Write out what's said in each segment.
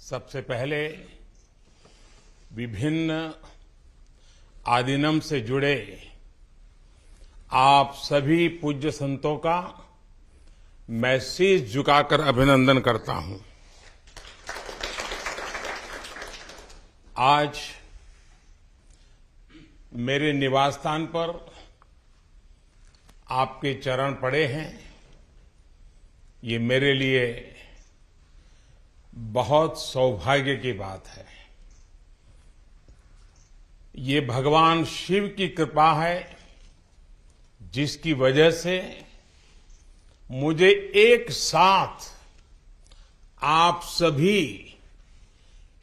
सबसे पहले विभिन्न आदिनम से जुड़े आप सभी पूज्य संतों का मैं शीश झुकाकर अभिनंदन करता हूं। आज मेरे निवास स्थान पर आपके चरण पड़े हैं। ये मेरे लिए बहुत सौभाग्य की बात है। ये भगवान शिव की कृपा है जिसकी वजह से मुझे एक साथ आप सभी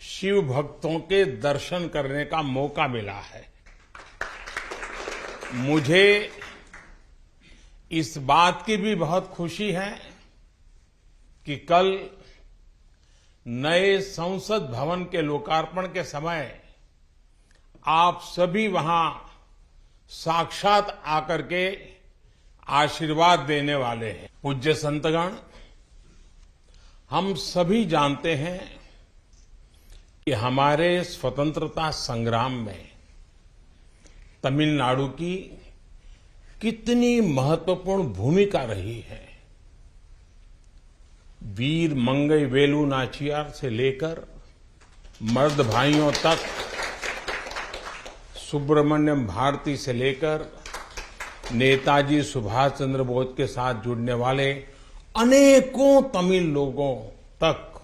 शिव भक्तों के दर्शन करने का मौका मिला है। मुझे इस बात की भी बहुत खुशी है कि कल नए संसद भवन के लोकार्पण के समय आप सभी वहां साक्षात आकर के आशीर्वाद देने वाले हैं। पूज्य संतगण, हम सभी जानते हैं कि हमारे स्वतंत्रता संग्राम में तमिलनाडु की कितनी महत्वपूर्ण भूमिका रही है। वीर मंगई वेलु नाचियार से लेकर मर्द भाइयों तक, सुब्रमण्यम भारती से लेकर नेताजी सुभाष चंद्र बोस के साथ जुड़ने वाले अनेकों तमिल लोगों तक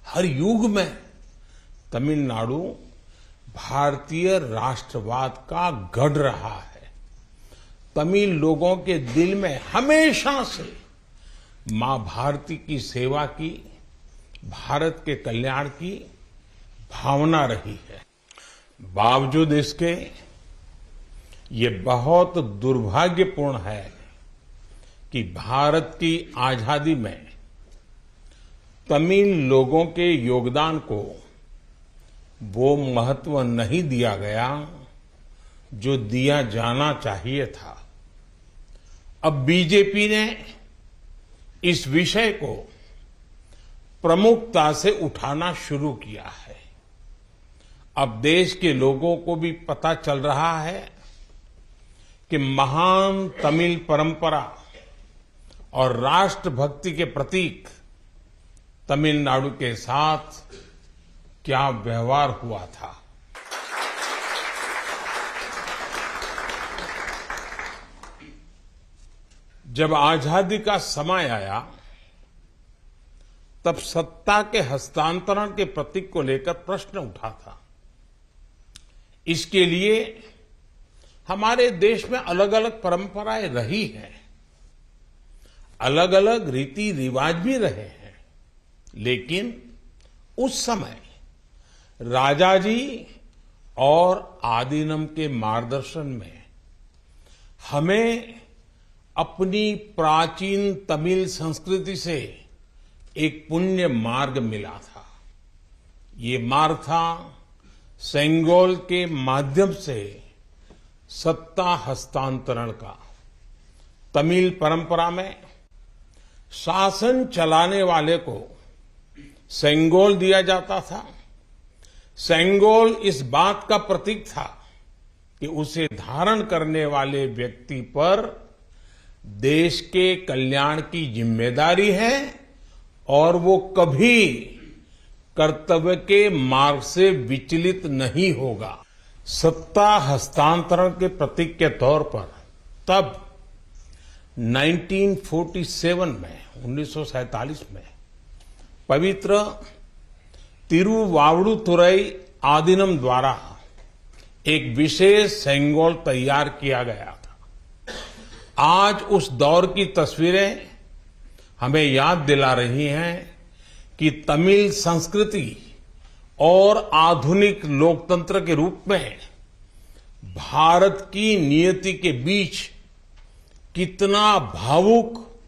हर युग में तमिलनाडु भारतीय राष्ट्रवाद का गढ़ रहा है। तमिल लोगों के दिल में हमेशा से मां भारती की सेवा की, भारत के कल्याण की भावना रही है। बावजूद इसके ये बहुत दुर्भाग्यपूर्ण है कि भारत की आजादी में तमिल लोगों के योगदान को वो महत्व नहीं दिया गया जो दिया जाना चाहिए था। अब बीजेपी ने इस विषय को प्रमुखता से उठाना शुरू किया है। अब देश के लोगों को भी पता चल रहा है कि महान तमिल परंपरा और राष्ट्रभक्ति के प्रतीक तमिलनाडु के साथ क्या व्यवहार हुआ था। जब आजादी का समय आया तब सत्ता के हस्तांतरण के प्रतीक को लेकर प्रश्न उठा था। इसके लिए हमारे देश में अलग अलग परंपराएं रही हैं, अलग अलग रीति रिवाज भी रहे हैं, लेकिन उस समय राजाजी और आदिनम के मार्गदर्शन में हमें अपनी प्राचीन तमिल संस्कृति से एक पुण्य मार्ग मिला था। ये मार्ग था सेंगोल के माध्यम से सत्ता हस्तांतरण का। तमिल परंपरा में शासन चलाने वाले को सेंगोल दिया जाता था। सेंगोल इस बात का प्रतीक था कि उसे धारण करने वाले व्यक्ति पर देश के कल्याण की जिम्मेदारी है और वो कभी कर्तव्य के मार्ग से विचलित नहीं होगा। सत्ता हस्तांतरण के प्रतीक के तौर पर तब 1947 में 1947 में पवित्र तिरुवावड़ुतुरई आदिनम द्वारा एक विशेष सेंगोल तैयार किया गया था। आज उस दौर की तस्वीरें हमें याद दिला रही हैं कि तमिल संस्कृति और आधुनिक लोकतंत्र के रूप में भारत की नियति के बीच कितना भावुक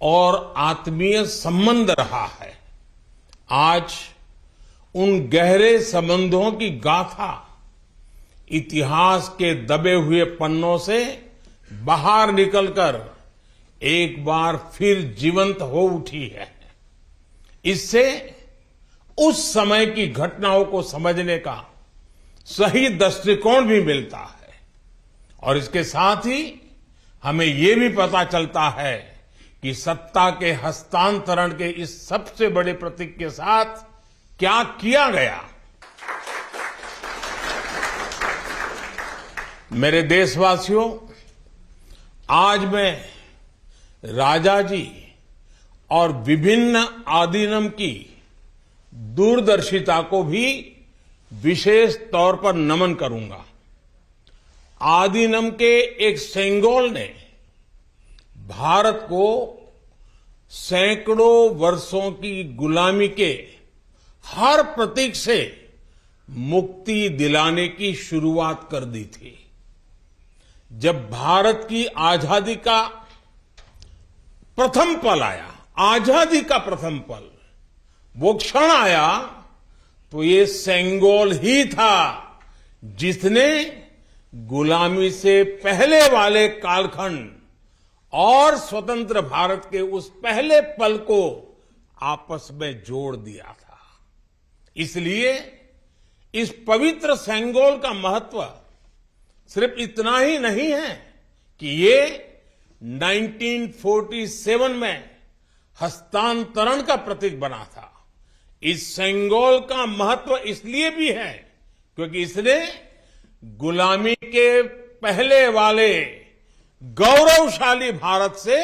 और आत्मीय संबंध रहा है। आज उन गहरे संबंधों की गाथा इतिहास के दबे हुए पन्नों से बाहर निकलकर एक बार फिर जीवंत हो उठी है। इससे उस समय की घटनाओं को समझने का सही दृष्टिकोण भी मिलता है और इसके साथ ही हमें ये भी पता चलता है कि सत्ता के हस्तांतरण के इस सबसे बड़े प्रतीक के साथ क्या किया गया। मेरे देशवासियों, आज मैं राजा जी और विभिन्न आदिनम की दूरदर्शिता को भी विशेष तौर पर नमन करूंगा। आदिनम के एक सेंगोल ने भारत को सैकड़ों वर्षों की गुलामी के हर प्रतीक से मुक्ति दिलाने की शुरुआत कर दी थी। जब भारत की आजादी का प्रथम पल आया, आजादी का प्रथम पल, वो क्षण आया, तो ये सेंगोल ही था जिसने गुलामी से पहले वाले कालखंड और स्वतंत्र भारत के उस पहले पल को आपस में जोड़ दिया था। इसलिए इस पवित्र सेंगोल का महत्व सिर्फ इतना ही नहीं है कि ये 1947 में हस्तांतरण का प्रतीक बना था। इस सेंगोल का महत्व इसलिए भी है क्योंकि इसने गुलामी के पहले वाले गौरवशाली भारत से,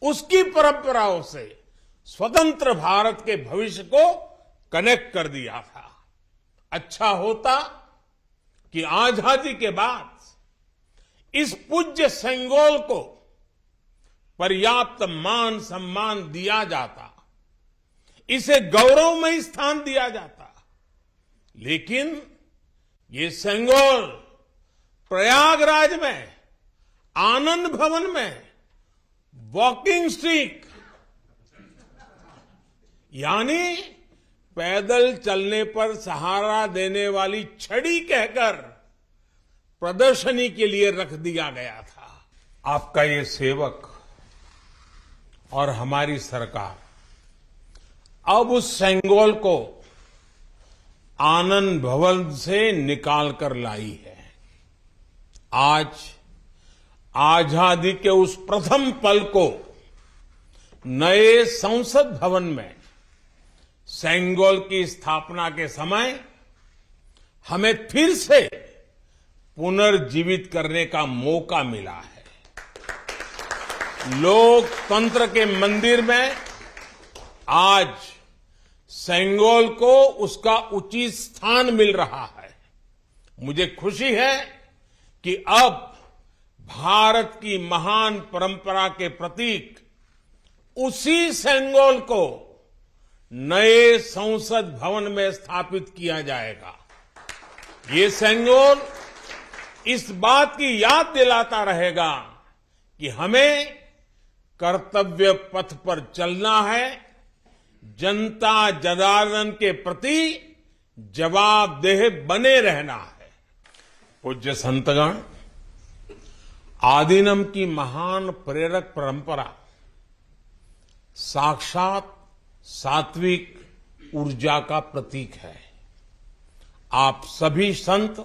उसकी परंपराओं से स्वतंत्र भारत के भविष्य को कनेक्ट कर दिया था। अच्छा होता कि आजादी के बाद इस पूज्य सेंगोल को पर्याप्त मान सम्मान दिया जाता, इसे गौरवमय स्थान दिया जाता, लेकिन ये सेंगोल प्रयागराज में आनंद भवन में वॉकिंग स्टिक यानी पैदल चलने पर सहारा देने वाली छड़ी कहकर प्रदर्शनी के लिए रख दिया गया था। आपका ये सेवक और हमारी सरकार अब उस सेंगोल को आनंद भवन से निकाल कर लाई है। आज आजादी के उस प्रथम पल को नए संसद भवन में सेंगोल की स्थापना के समय हमें फिर से पुनर्जीवित करने का मौका मिला है। लोकतंत्र के मंदिर में आज सेंगोल को उसका उचित स्थान मिल रहा है। मुझे खुशी है कि अब भारत की महान परंपरा के प्रतीक उसी सेंगोल को नए संसद भवन में स्थापित किया जाएगा। ये सेंगोल इस बात की याद दिलाता रहेगा कि हमें कर्तव्य पथ पर चलना है, जनता जनार्दन के प्रति जवाबदेह बने रहना है। पूज्य संतगण, आदिनम की महान प्रेरक परंपरा साक्षात सात्विक ऊर्जा का प्रतीक है। आप सभी संत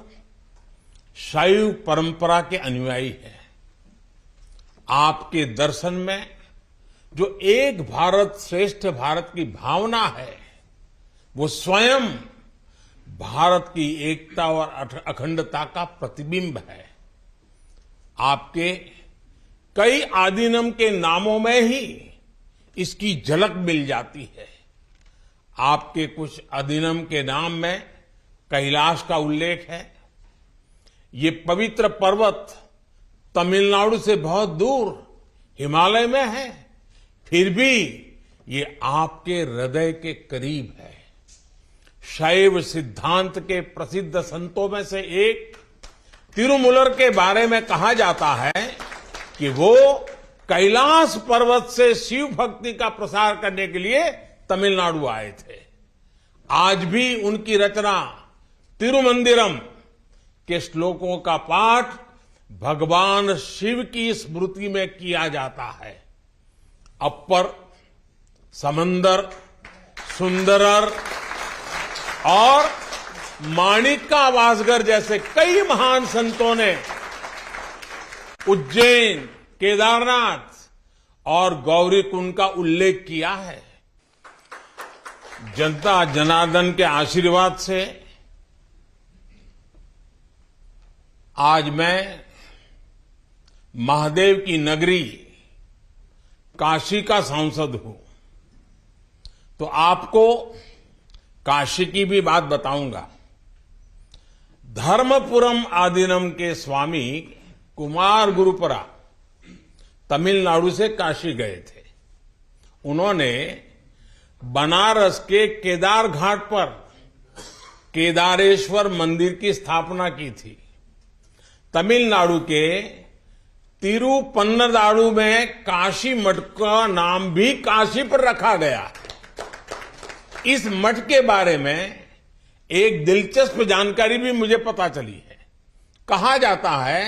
शैव परंपरा के अनुयायी हैं। आपके दर्शन में जो एक भारत श्रेष्ठ भारत की भावना है, वो स्वयं भारत की एकता और अखंडता का प्रतिबिंब है। आपके कई आदिनम के नामों में ही इसकी झलक मिल जाती है। आपके कुछ आदिनम के नाम में कैलाश का उल्लेख है। ये पवित्र पर्वत तमिलनाडु से बहुत दूर हिमालय में है, फिर भी ये आपके हृदय के करीब है। शैव सिद्धांत के प्रसिद्ध संतों में से एक तिरुमूलर के बारे में कहा जाता है कि वो कैलाश पर्वत से शिव भक्ति का प्रसार करने के लिए तमिलनाडु आए थे। आज भी उनकी रचना तिरुमंदिरम के श्लोकों का पाठ भगवान शिव की स्मृति में किया जाता है। अपर समंदर सुंदरर और माणिका वासगर जैसे कई महान संतों ने उज्जैन, केदारनाथ और गौरीकुंड का उल्लेख किया है। जनता जनार्दन के आशीर्वाद से आज मैं महादेव की नगरी काशी का सांसद हूं, तो आपको काशी की भी बात बताऊंगा। धर्मपुरम आदीनम के स्वामी कुमार गुरुपरा तमिलनाडु से काशी गए थे। उन्होंने बनारस के केदार घाट पर केदारेश्वर मंदिर की स्थापना की थी। तमिलनाडु के तिरुपन्नदारु में काशी मठ का नाम भी काशी पर रखा गया। इस मठ के बारे में एक दिलचस्प जानकारी भी मुझे पता चली है। कहा जाता है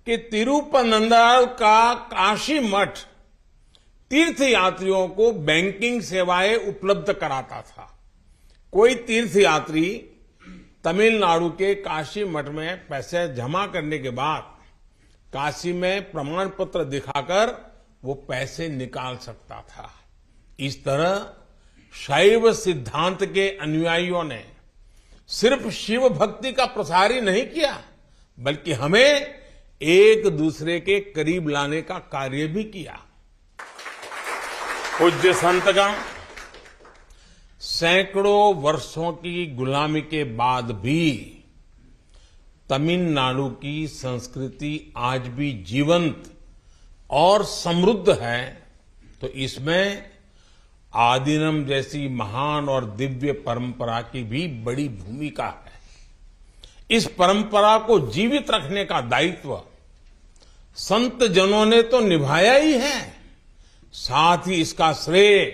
कि तिरुपन्नदारु का काशी मठ तीर्थ यात्रियों को बैंकिंग सेवाएं उपलब्ध कराता था। कोई तीर्थ यात्री तमिलनाडु के काशी मठ में पैसे जमा करने के बाद काशी में प्रमाण पत्र दिखाकर वो पैसे निकाल सकता था। इस तरह शैव सिद्धांत के अनुयायियों ने सिर्फ शिव भक्ति का प्रसार ही नहीं किया, बल्कि हमें एक दूसरे के करीब लाने का कार्य भी किया। पूज्य संतगण, सैकड़ों वर्षों की गुलामी के बाद भी तमिलनाडु की संस्कृति आज भी जीवंत और समृद्ध है, तो इसमें आदीनम जैसी महान और दिव्य परंपरा की भी बड़ी भूमिका है। इस परंपरा को जीवित रखने का दायित्व संत जनों ने तो निभाया ही है, साथ ही इसका श्रेय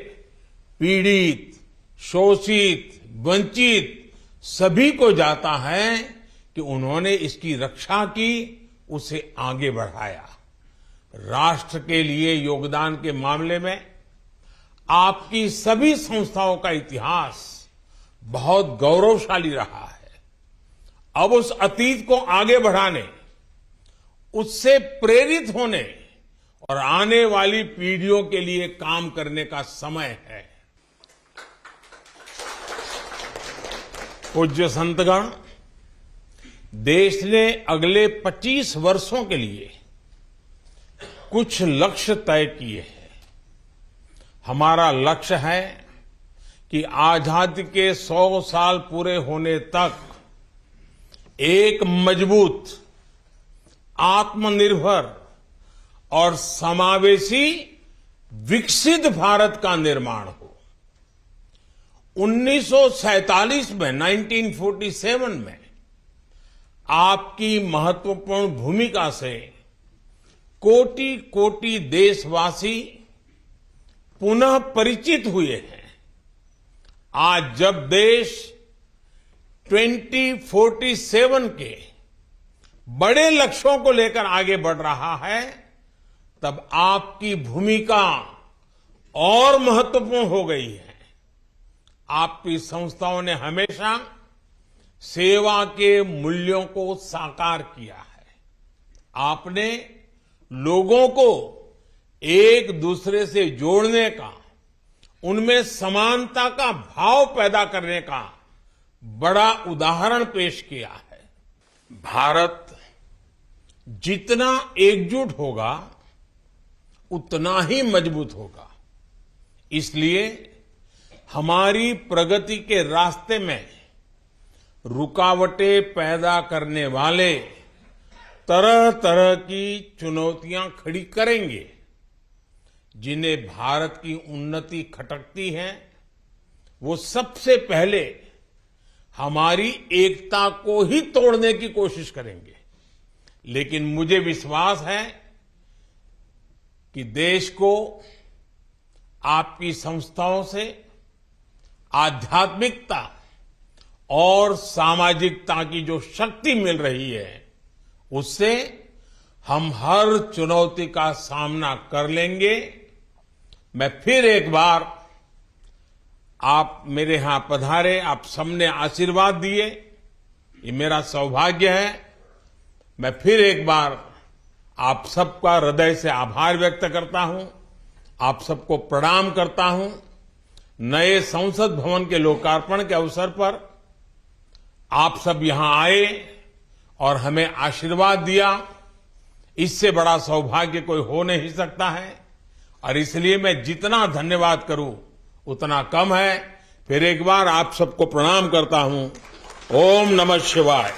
पीड़ित, शोषित, वंचित सभी को जाता है कि उन्होंने इसकी रक्षा की, उसे आगे बढ़ाया। राष्ट्र के लिए योगदान के मामले में आपकी सभी संस्थाओं का इतिहास बहुत गौरवशाली रहा है। अब उस अतीत को आगे बढ़ाने, उससे प्रेरित होने और आने वाली पीढ़ियों के लिए काम करने का समय है। पूज्य संतगण, देश ने अगले 25 वर्षों के लिए कुछ लक्ष्य तय किए हैं। हमारा लक्ष्य है कि आजादी के 100 साल पूरे होने तक एक मजबूत, आत्मनिर्भर और समावेशी विकसित भारत का निर्माण हो। 1947 में 1947 में आपकी महत्वपूर्ण भूमिका से कोटि कोटि देशवासी पुनः परिचित हुए हैं। आज जब देश 2047 के बड़े लक्ष्यों को लेकर आगे बढ़ रहा है, तब आपकी भूमिका और महत्वपूर्ण हो गई है। आपकी संस्थाओं ने हमेशा सेवा के मूल्यों को साकार किया है। आपने लोगों को एक दूसरे से जोड़ने का, उनमें समानता का भाव पैदा करने का बड़ा उदाहरण पेश किया है। भारत जितना एकजुट होगा उतना ही मजबूत होगा। इसलिए हमारी प्रगति के रास्ते में रुकावटें पैदा करने वाले तरह तरह की चुनौतियां खड़ी करेंगे। जिन्हें भारत की उन्नति खटकती है, वो सबसे पहले हमारी एकता को ही तोड़ने की कोशिश करेंगे। लेकिन मुझे विश्वास है कि देश को आपकी संस्थाओं से आध्यात्मिकता और सामाजिकता की जो शक्ति मिल रही है, उससे हम हर चुनौती का सामना कर लेंगे। मैं फिर एक बार आप मेरे यहां पधारे, आप सबने आशीर्वाद दिए, ये मेरा सौभाग्य है। मैं फिर एक बार आप सबका हृदय से आभार व्यक्त करता हूं, आप सबको प्रणाम करता हूं। नए संसद भवन के लोकार्पण के अवसर पर आप सब यहां आए और हमें आशीर्वाद दिया, इससे बड़ा सौभाग्य कोई हो नहीं सकता है। और इसलिए मैं जितना धन्यवाद करूं उतना कम है। फिर एक बार आप सबको प्रणाम करता हूं। ओम नमः शिवाय।